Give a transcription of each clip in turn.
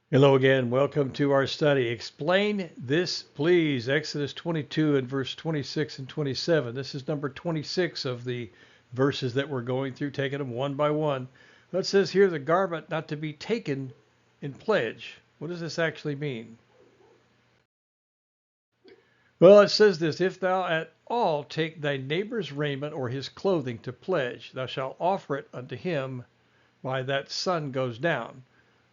Hello again. Welcome to our study. Explain this, please. Exodus 22 and verse 26 and 27. This is number 26 of the verses that we're going through, taking them one by one. It says here, the garment not to be taken in pledge. What does this actually mean? Well, it says this, if thou at all take thy neighbor's raiment or his clothing to pledge, thou shalt offer it unto him by that sun goes down.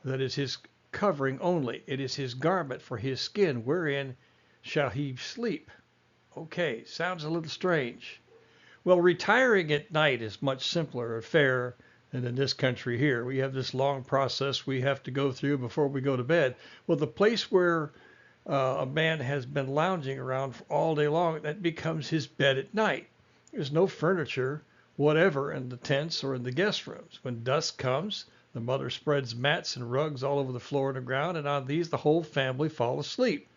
That is his covering only. It is his garment for his skin, wherein shall he sleep. Okay, sounds a little strange. Well, retiring at night is much simpler and fairer than in this country here. We have this long process we have to go through before we go to bed. Well, the place where a man has been lounging around all day long, that becomes his bed at night. There's no furniture, whatever, in the tents or in the guest rooms. When dusk comes, the mother spreads mats and rugs all over the floor and the ground, and on these the whole family fall asleep.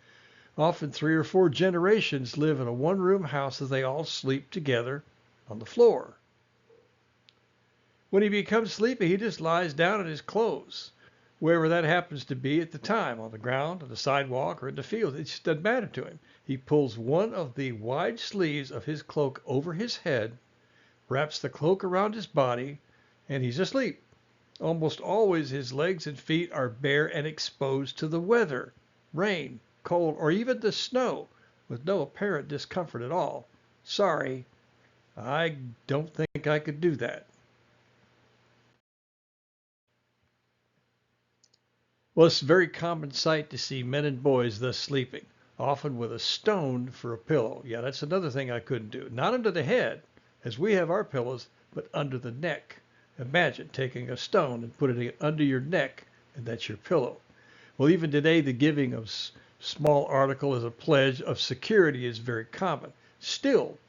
Often 3 or 4 generations live in a one-room house as they all sleep together on the floor. When he becomes sleepy, he just lies down in his clothes, wherever that happens to be at the time, on the ground, on the sidewalk, or in the field. It just doesn't matter to him. He pulls one of the wide sleeves of his cloak over his head, wraps the cloak around his body, and he's asleep. Almost always his legs and feet are bare and exposed to the weather, rain, cold, or even the snow, with no apparent discomfort at all. Sorry, I don't think I could do that. Well, it's a very common sight to see men and boys thus sleeping, often with a stone for a pillow. Yeah, that's another thing I couldn't do. Not under the head, as we have our pillows, but under the neck. Imagine taking a stone and putting it under your neck, and that's your pillow. Well, even today, the giving of small article as a pledge of security is very common. Still,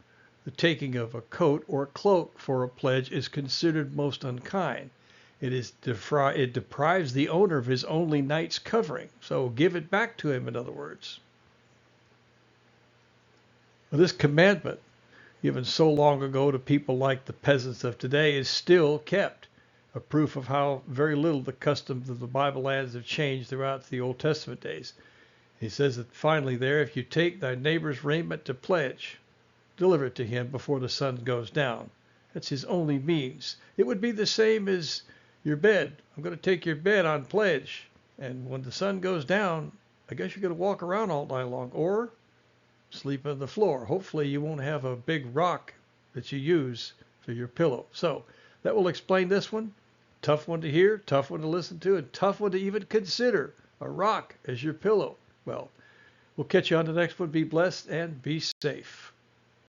the taking of a coat or cloak for a pledge is considered most unkind. It deprives the owner of his only night's covering. So give it back to him, in other words. Well, this commandment, given so long ago to people like the peasants of today, is still kept. A proof of how very little the customs of the Bible lands have changed throughout the Old Testament days. He says that finally there, if you take thy neighbor's raiment to pledge, deliver it to him before the sun goes down. That's his only means. It would be the same as your bed. I'm going to take your bed on pledge. And when the sun goes down, I guess you're going to walk around all night long or sleep on the floor. Hopefully you won't have a big rock that you use for your pillow. So that will explain this one. Tough one to hear, tough one to listen to, and tough one to even consider. A rock as your pillow. Well, we'll catch you on the next one. Be blessed and be safe.